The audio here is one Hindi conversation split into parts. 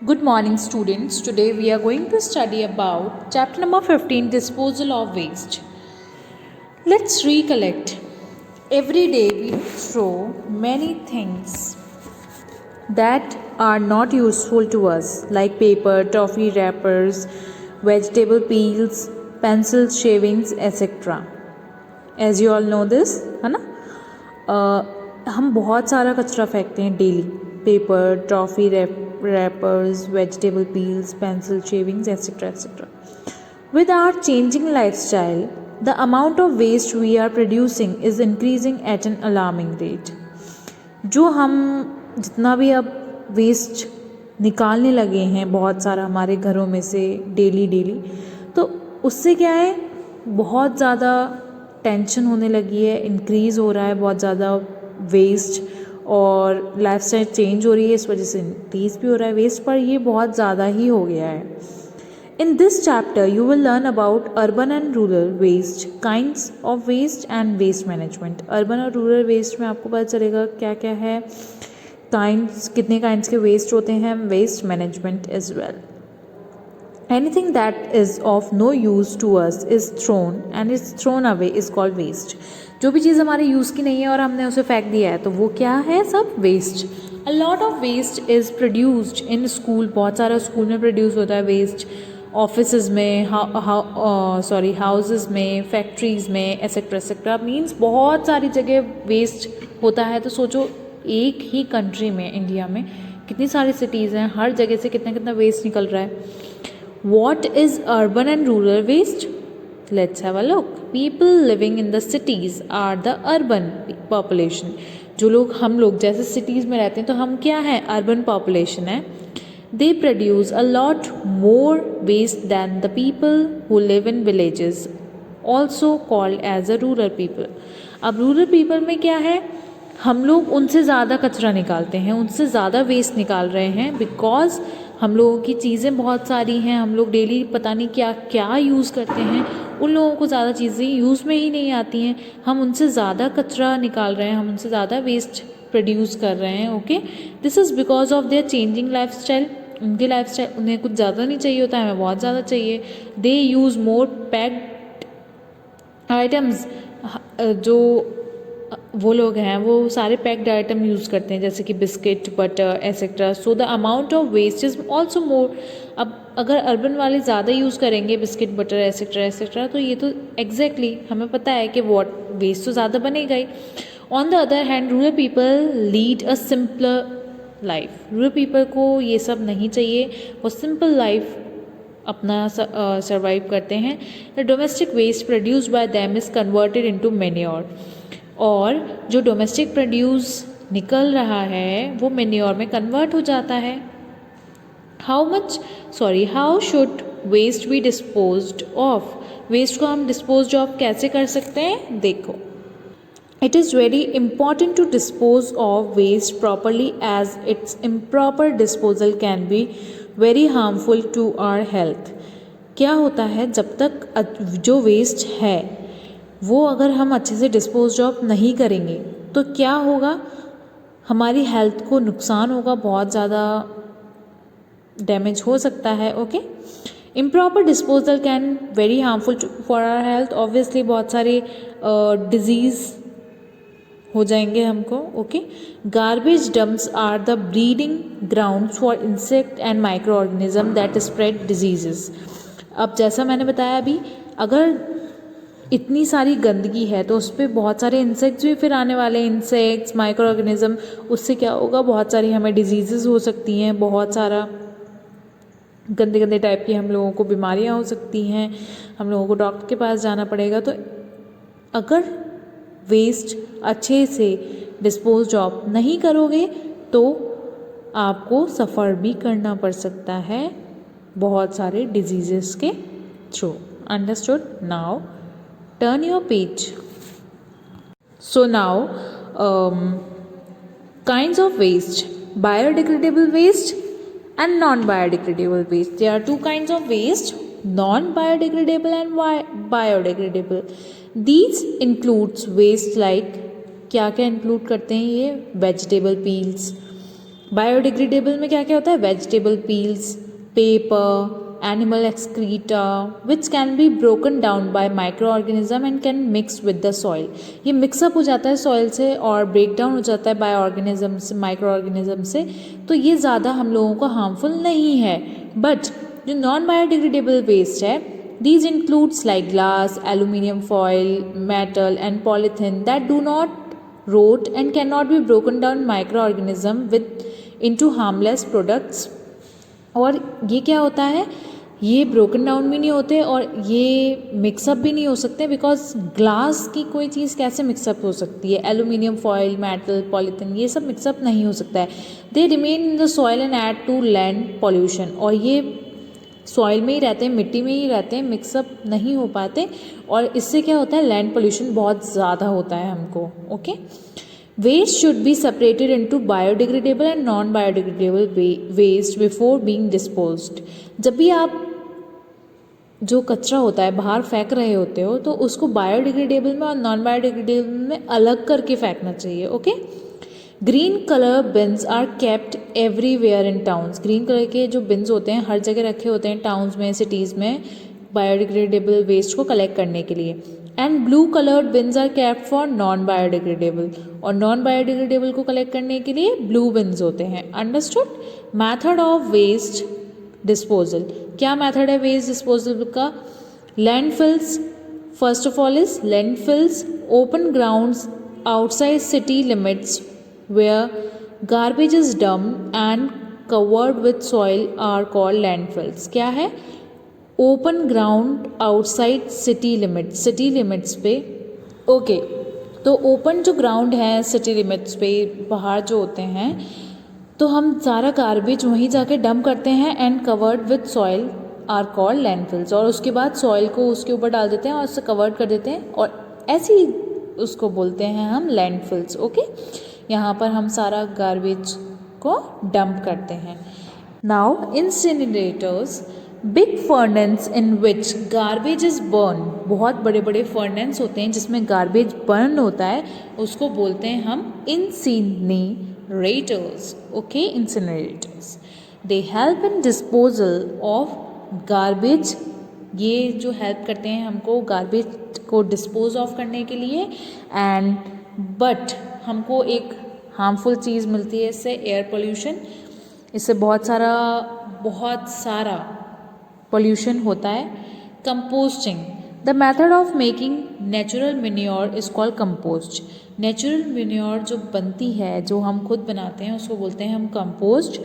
Good morning, students. Today we are going to study about chapter number 15, Disposal of Waste. Let's recollect. Every day we throw many things that are not useful to us, like paper, toffee wrappers, vegetable peels, pencils, shavings, etc. As you all know this, है ना? हम बहुत सारा कचरा फेंकते हैं daily. Paper, toffee rappers, vegetable peels, pencil, shavings, etcetera etcetera. With our changing lifestyle, the amount of waste we are producing is increasing at an alarming rate. जो हम जितना भी अब वेस्ट निकालने लगे हैं बहुत सारा हमारे घरों में से डेली, तो उससे क्या है, बहुत ज़्यादा टेंशन होने लगी है, इंक्रीज़ हो रहा है बहुत ज़्यादा वेस्ट, और लाइफस्टाइल चेंज हो रही है, इस वजह से इंक्रीज़ भी हो रहा है वेस्ट, पर ये बहुत ज़्यादा ही हो गया है. In this chapter you will learn about urban and rural waste, kinds of waste and waste management. Urban और रूरल वेस्ट में आपको पता चलेगा क्या क्या है, काइंड्स, कितने काइंड्स के वेस्ट होते हैं, waste management as well. Anything that is of no use to us is thrown and is thrown away is called waste. जो भी चीज़ हमारे यूज़ की नहीं है और हमने उसे फेंक दिया है तो वो क्या है, सब waste. A lot of waste is produced in school. बहुत सारा स्कूल में प्रोड्यूस होता है वेस्ट, ऑफिस में, हाउसेस में, फैक्ट्रीज़ में, एसेट्रा एसेट्रा. मीन्स बहुत सारी जगह वेस्ट होता है. तो सोचो एक ही कंट्री में, इंडिया में कितनी सारी सिटीज़ हैं, हर जगह से कितना कितना वेस्ट निकल रहा है. What is urban and rural waste? Let's have a look. People living in the cities are the urban population. जो लोग, हम लोग जैसे सिटीज़ में रहते हैं तो हम क्या हैं, अर्बन पॉपुलेशन है. They produce a lot more waste than the people who live in villages, also called as a rural people. अब रूरल पीपल में क्या है, हम लोग उनसे ज़्यादा कचरा निकालते हैं, उनसे ज़्यादा वेस्ट निकाल रहे हैं, बिकॉज हम लोगों की चीज़ें बहुत सारी हैं, हम लोग डेली पता नहीं क्या क्या यूज़ करते हैं, उन लोगों को ज़्यादा चीज़ें यूज़ में ही नहीं आती हैं. हम उनसे ज़्यादा कचरा निकाल रहे हैं, हम उनसे ज़्यादा वेस्ट प्रोड्यूस कर रहे हैं. Okay, this is because of their changing life style. उनकी लाइफ स्टाइल, उन्हें कुछ ज़्यादा नहीं चाहिए होता है, हमें बहुत ज़्यादा चाहिए. दे यूज़ मोर पैक्ड आइटम्स. जो वो लोग हैं वो सारे पैक्ड आइटम यूज़ करते हैं, जैसे कि biscuit, butter, etcetera. So the amount of waste is also more. अब अगर अर्बन वाले ज़्यादा यूज़ करेंगे बिस्किट, बटर, एसेट्रा एसेट्रा, तो ये तो एग्जैक्टली हमें पता है कि वेस्ट तो ज़्यादा बनेगा ही. On the other hand rural people lead a simpler life. Rural people को ये सब नहीं चाहिए, वो सिंपल लाइफ अपना सर्वाइव करते हैं. The domestic waste produced by them is converted into manure. और जो डोमेस्टिक प्रोड्यूस निकल रहा है वो मैन्योर में कन्वर्ट हो जाता है. How should waste be disposed of. Waste को हम डिस्पोज ऑफ कैसे कर सकते हैं, देखो. It is very important to dispose of waste properly as its improper disposal can be very harmful to our health. क्या होता है, जब तक जो वेस्ट है वो अगर हम अच्छे से डिस्पोज ऑफ नहीं करेंगे तो क्या होगा, हमारी हेल्थ को नुकसान होगा, बहुत ज़्यादा डैमेज हो सकता है. Okay, improper disposal can very harmful for our health. Obviously बहुत सारे डिजीज़ हो जाएंगे हमको. Okay, garbage dumps are the breeding ground for insect and micro organism that spread diseases. अब जैसा मैंने बताया अभी, अगर इतनी सारी गंदगी है तो उस पर बहुत सारे इंसेक्ट्स भी फिर आने वाले हैं, इंसेक्ट्स, माइक्रो ऑर्गेनिज्म. उससे क्या होगा, बहुत सारी हमें डिजीज़ेस हो सकती हैं, बहुत सारा गंदे गंदे टाइप की हम लोगों को बीमारियां हो सकती हैं, हम लोगों को डॉक्टर के पास जाना पड़ेगा. तो अगर वेस्ट अच्छे से डिस्पोज ऑफ नहीं करोगे तो आपको सफ़र भी करना पड़ सकता है बहुत सारे डिजीज़ेस के through. Understood? Now turn your page. So now kinds of waste: biodegradable waste and non-biodegradable waste. There are two kinds of waste: non-biodegradable and biodegradable. These includes waste like, क्या क्या इंक्लूड करते हैं ये, वेजिटेबल पील्स, बायोडिग्रेडेबल में क्या क्या होता है, vegetable peels, paper, animal excreta which can be broken down by micro organism and can mix with the soil. ये मिक्सअप हो जाता है सॉइल से और ब्रेक डाउन हो जाता है बायो ऑर्गेनिज्म से, माइक्रो ऑर्गेनिज्म से, तो ये ज़्यादा हम लोगों को हार्मफुल नहीं है। बट जो नॉन बायोडिग्रेडेबल वेस्ट है, these includes like glass, aluminium foil, metal and polythene that do not rot and cannot be broken down microorganism with into harmless products। और ये क्या होता है, ये ब्रोकन डाउन भी नहीं होते और ये मिक्सअप भी नहीं हो सकते, बिकॉज ग्लास की कोई चीज़ कैसे मिक्सअप हो सकती है, एल्यूमिनियम फॉयल, मेटल, पॉलीथिन, ये सब मिक्सअप नहीं हो सकता है। They remain in the soil and add to land pollution, और ये सॉइल में ही रहते हैं, मिट्टी में ही रहते हैं, मिक्सअप नहीं हो पाते, और इससे क्या होता है, लैंड पोल्यूशन बहुत ज़्यादा होता है हमको। Okay, waste should be separated into biodegradable and non biodegradable waste before being disposed. जब भी आप जो कचरा होता है बाहर फेंक रहे होते हो, तो उसको बायोडिग्रेडेबल में और नॉन बायोडिग्रेडेबल में अलग करके फेंकना चाहिए। Okay, green colour bins are kept everywhere in towns. Green colour के जो बिन्स होते हैं हर जगह रखे होते हैं टाउन्स में, सिटीज़ में, बायोडिग्रेडेबल वेस्ट को कलेक्ट करने के लिए। And blue coloured bins are kept for non biodegradable, और नॉन बायोडिग्रेडेबल को कलेक्ट करने के लिए ब्लू बिन्स होते हैं। Understood? Method of waste disposal, क्या मेथड है वेस्ट डिस्पोजल का? Landfills, first of all is landfills, open grounds outside city limits where garbage is dumped and covered with soil are called landfills। क्या है? Open ground outside city limits, city limits पे। ओके, तो ओपन जो ग्राउंड है सिटी लिमिट्स पे बाहर जो होते हैं, तो हम सारा गार्बेज वहीं जाके डंप करते हैं, and covered with soil are called landfills, और उसके बाद सॉइल को उसके ऊपर डाल देते हैं और उससे कवर्ड कर देते हैं, और ऐसे ही उसको बोलते हैं हम लैंडफिल्स। ओके, यहाँ पर हम सारा गार्बेज को डंप करते हैं। Now incinerators, big furnace in which garbage is burn, बहुत बड़े बड़े फर्नेंस होते हैं जिसमें गार्बेज बर्न होता है, उसको बोलते हैं हम incinerators. Okay, incinerators, they help in disposal of garbage, ये जो हेल्प करते हैं हमको गार्बेज को डिस्पोज ऑफ करने के लिए। एंड बट हमको एक हार्मफुल चीज़ मिलती है इससे, एयर पोल्यूशन, इससे बहुत सारा पोल्यूशन होता है। Composting, the method of making natural manure is called compost. Natural manure जो बनती है, जो हम खुद बनाते हैं, उसको बोलते हैं हम कंपोस्ट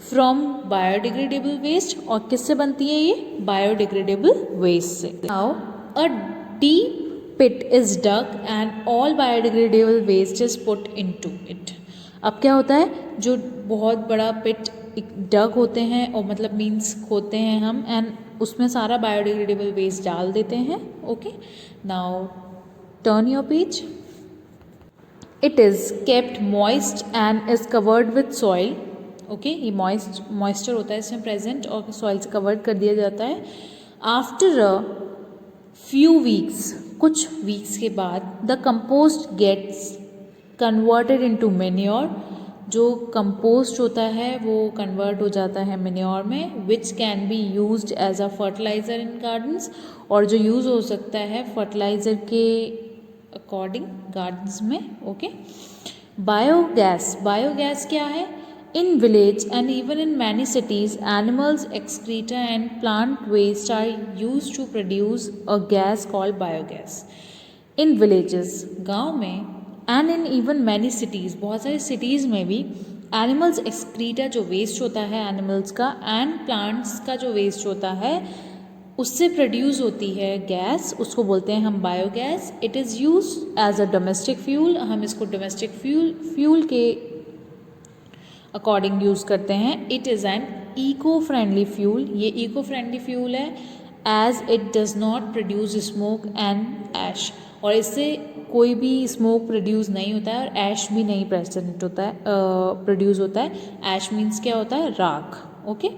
फ्रॉम बायोडिग्रेडेबल वेस्ट। और किससे बनती है ये? बायोडिग्रेडेबल वेस्ट से। Now a deep pit is dug and all biodegradable waste is put into it। अब क्या होता है, जो बहुत बड़ा पिट डग होते हैं, और मतलब मीन्स खोदते हैं हम, एंड उसमें सारा बायोडिग्रेडेबल वेस्ट डाल देते हैं। Okay, now turn your page. It is kept moist and is covered with soil. Okay, ये मॉइस्चर होता है इसमें प्रेजेंट, और सॉइल से कवर्ड कर दिया जाता है। आफ्टर अ फ्यू वीक्स, कुछ वीक्स के बाद, the compost gets converted into manure, जो कंपोस्ट होता है वो कन्वर्ट हो जाता है मैन्योर में, which can be used as a fertiliser in gardens, और जो यूज़ हो सकता है फर्टिलाइज़र के अकॉर्डिंग गार्डन्स में। ओके, बायोगैस, बायोगैस क्या है? In village and even in many cities, animals' excreta and plant waste are used to produce a gas called biogas. In villages, गाँव में, and in even many cities, बहुत सारी cities में भी animals' excreta जो waste होता है animals का, and plants का जो waste होता है, उससे प्रोड्यूस होती है गैस, उसको बोलते हैं हम biogas. It is use as a domestic fuel, हम इसको डोमेस्टिक फ्यूल के अकॉर्डिंग यूज़ करते हैं। It is an eco friendly fuel, ये इको फ्रेंडली फ्यूल है, as it does not produce smoke and ash, और इससे कोई भी स्मोक प्रोड्यूस नहीं होता है, और ऐश भी नहीं प्रेजेंट होता है, प्रोड्यूस होता है। ऐश मीन्स क्या होता है? राख। Okay,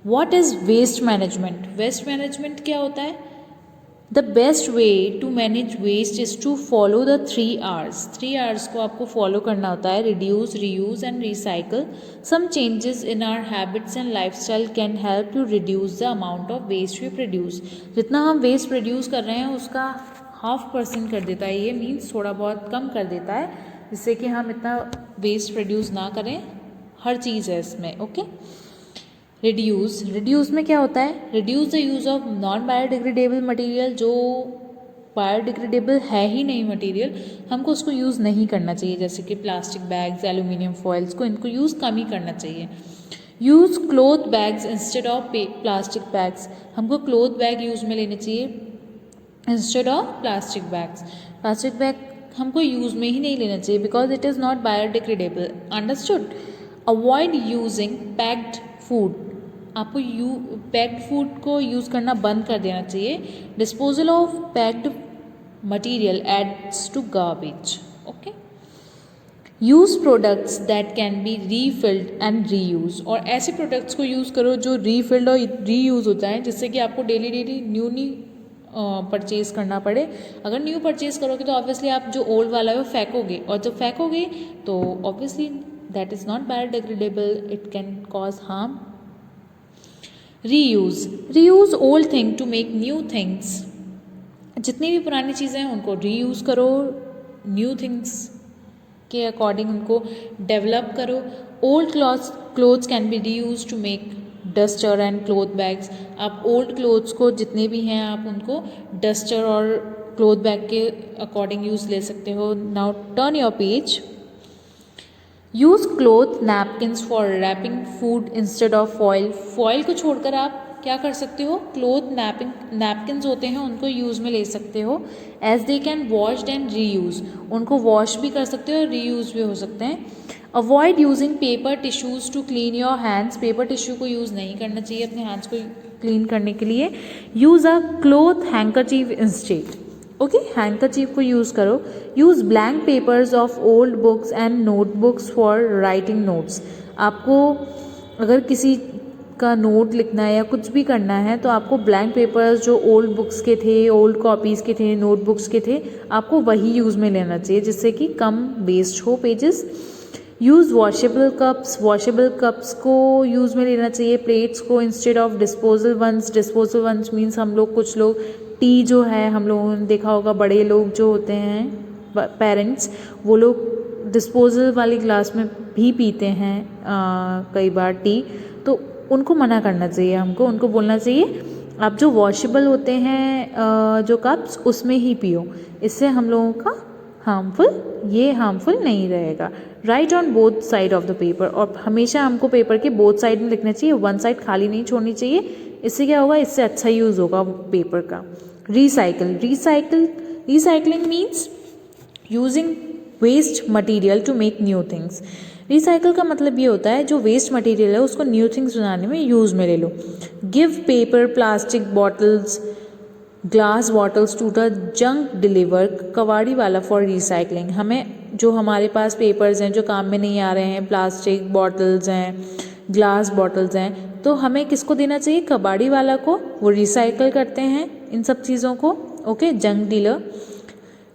what is waste management? Waste management क्या होता है? The best way to manage waste is to follow the 3 R's। 3 R's को आपको फॉलो करना होता है, reduce, reuse and recycle. Some changes in our habits and lifestyle can help to reduce the amount of waste we produce. जितना हम वेस्ट प्रोड्यूस कर रहे हैं उसका 0.5% कर देता है, ये मीन्स थोड़ा बहुत कम कर देता है, जिससे कि हम इतना वेस्ट प्रोड्यूस ना करें। हर चीज़ है इसमें, ओके। रिड्यूस में क्या होता है, reduce the use of non biodegradable material. जो बायोडिग्रेडेबल है ही नहीं मटेरियल, हमको उसको यूज़ नहीं करना चाहिए, जैसे कि प्लास्टिक बैग्स, एल्यूमिनियम फॉइल्स को, इनको यूज़ कम ही करना चाहिए। Use cloth bags instead of plastic bags. हमको क्लोथ बैग यूज़ में लेने चाहिए instead of plastic bags. Plastic bag हमको यूज़ में ही नहीं लेना चाहिए because it is not biodegradable. Understood. Avoid using packed food. आपको पैक्ड फूड को यूज़ करना बंद कर देना चाहिए। Disposal of packed material adds to garbage, okay. Use products that can be refilled and reuse. और ऐसे प्रोडक्ट्स को यूज़ करो जो रीफिल्ड और रीयूज़ होता है, जिससे कि आपको डेली न्यू परचेज़ करना पड़े। अगर न्यू परचेज़ करोगे तो ऑब्वियसली आप जो ओल्ड वाला है वो फेंकोगे, और जब फेंकोगे तो obviously that is not biodegradable, it can cause harm. Reuse old thing to make new things. जितनी भी पुरानी चीज़ें हैं उनको रीयूज़ करो, न्यू थिंग्स के अकॉर्डिंग उनको डेवलप करो। Old clothes can be reuse to make duster and cloth bags. आप ओल्ड क्लोथ्स को जितने भी हैं आप उनको डस्टर और क्लोथ बैग के अकॉर्डिंग यूज़ ले सकते हो। Now turn your page. Use cloth napkins for wrapping food instead of foil. Foil को छोड़कर आप क्या कर सकते हो, क्लोथ नैपकिन्स होते हैं उनको यूज़ में ले सकते हो। As they can washed and reuse. उनको वॉश भी कर सकते हो और रीयूज़ भी हो सकते हैं। Avoid using paper tissues to clean your hands. Paper tissue को यूज़ नहीं करना चाहिए अपने हैंड्स को क्लीन करने के लिए। Use a cloth handkerchief instead, okay. Handkerchief को यूज़ करो। Use blank papers of old books and notebooks for writing notes. आपको अगर किसी का नोट लिखना है या कुछ भी करना है तो आपको ब्लैंक पेपर्स जो ओल्ड बुक्स के थे, ओल्ड कॉपीज़ के थे, नोटबुक्स के थे, आपको वही यूज़ में लेना चाहिए, जिससे कि कम वेस्ट हो pages. Use washable cups. Washable cups को यूज़ में लेना चाहिए, प्लेट्स को, instead of disposal ones. Disposal ones means हम लोग, कुछ लोग टी जो है, हम लोगों ने देखा होगा, बड़े लोग जो होते हैं पेरेंट्स, वो लोग डिस्पोजल वाली ग्लास में भी पीते हैं कई बार टी, तो उनको मना करना चाहिए हमको। उनको बोलना चाहिए आप जो वॉशेबल होते हैं जो कप्स, उसमें ही पियो। इससे हम लोगों का हार्मफुल नहीं रहेगा। Right on both side of the paper. और हमेशा हमको पेपर के बोथ साइड में लिखना चाहिए, वन साइड खाली नहीं छोड़नी चाहिए। इससे क्या होगा, इससे अच्छा यूज़ होगा पेपर का। Recycling means using waste material to make new things. Recycle का मतलब ये होता है जो वेस्ट मटेरियल है उसको न्यू थिंग्स बनाने में यूज़ में ले लो। Give paper, plastic bottles, glass bottles to the junk deliver कबाड़ी वाला फॉर रिसाइकलिंग। हमें जो हमारे पास पेपर्स हैं जो काम में नहीं आ रहे हैं, प्लास्टिक बॉटल्स हैं, ग्लास बॉटल्स हैं, तो हमें किसको देना चाहिए, कबाड़ी वाला को। वो रिसाइकल करते हैं इन सब चीज़ों को, okay, junk dealer.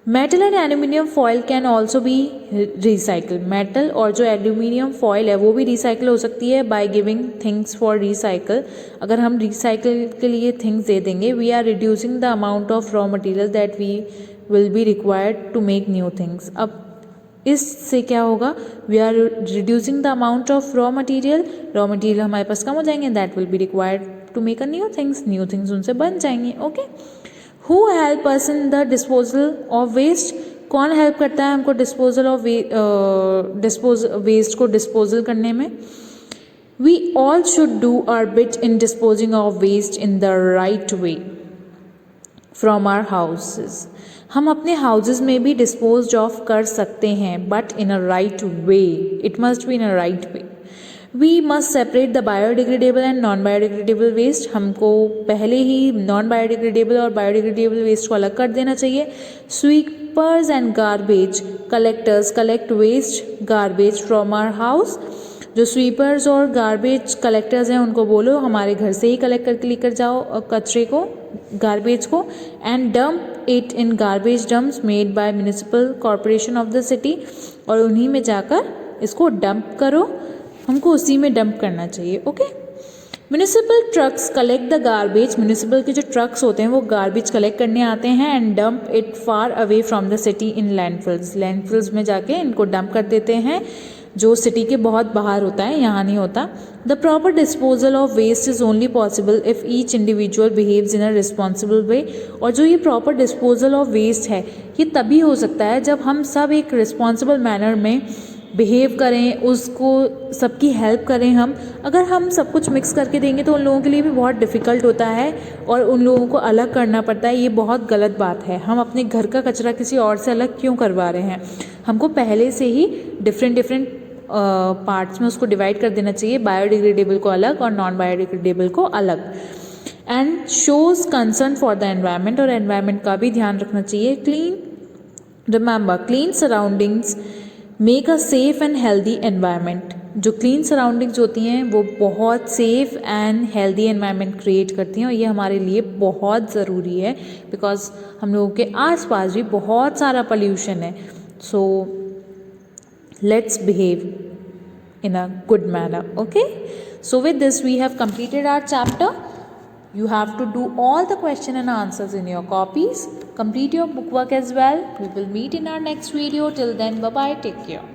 Metal and aluminium foil can also be recycle. Metal और जो एल्यूमिनियम फॉयल है वो भी रिसाइकल हो सकती है by giving things for recycle. अगर हम रिसाइकल के लिए थिंग्स दे देंगे, we are reducing the amount of raw material that we will be required to make new things. अब इससे क्या होगा, we are reducing the amount of raw material हमारे पास कम हो जाएंगे, that will be required to make a new things उनसे बन जाएंगे, okay. Who help us in the disposal of waste. कौन हेल्प करता है हमको डिस्पोजल ऑफ वेस्ट को डिस्पोजल करने में। We all should do our bit in disposing of waste in the right way from our houses. हम अपने हाउसेज में भी डिस्पोज ऑफ कर सकते हैं, but in a right way. It must be in a right way. We must separate the biodegradable and non biodegradable waste. हमको पहले ही नॉन बायोडिग्रेडेबल और बायोडिग्रेडेबल वेस्ट को अलग कर देना चाहिए। Sweepers and garbage collectors collect waste garbage from our house. जो स्वीपर्स और गार्बेज कलेक्टर्स हैं उनको बोलो हमारे घर से ही कलेक्ट करके लेकर जाओ कचरे को, गार्बेज को, and dump it in garbage dumps made by municipal corporation of the city, और उन्हीं में जाकर इसको डंप करो, हमको उसी में डंप करना चाहिए। Okay. Municipal trucks collect the garbage, municipal के जो ट्रक्स होते हैं वो गार्बेज कलेक्ट करने आते हैं, and dump it far away from the city in landfills, landfills में जाके इनको डंप कर देते हैं जो सिटी के बहुत बाहर होता है, यहाँ नहीं होता। The proper disposal of waste is only possible if each individual behaves in a responsible way, और जो ये प्रॉपर डिस्पोजल ऑफ वेस्ट है ये तभी हो सकता है जब हम सब एक रिस्पॉन्सिबल मैनर में बिहेव करें, उसको सबकी हेल्प करें। हम अगर हम सब कुछ मिक्स करके देंगे तो उन लोगों के लिए भी बहुत डिफ़िकल्ट होता है और उन लोगों को अलग करना पड़ता है, ये बहुत गलत बात है। हम अपने घर का कचरा किसी और से अलग क्यों करवा रहे हैं, हमको पहले से ही डिफरेंट पार्ट्स में उसको डिवाइड कर देना चाहिए, बायोडिग्रेडेबल को अलग और नॉन बायोडिग्रेडेबल को अलग। And shows concern for the environment, और एनवायरनमेंट का भी ध्यान रखना चाहिए। Remember clean surroundings make a safe and healthy environment, जो क्लीन सराउंडिंग्स होती हैं वो बहुत safe and healthy environment create करती हैं, और ये हमारे लिए बहुत ज़रूरी है बिकॉज हम लोगों के आसपास भी बहुत सारा पोल्यूशन है। सो let's behave in a good manner. Okay, so with this we have completed our chapter. You have to do all the question and answers in your copies, complete your book work as well. We will meet in our next video. Till then, bye bye, take care.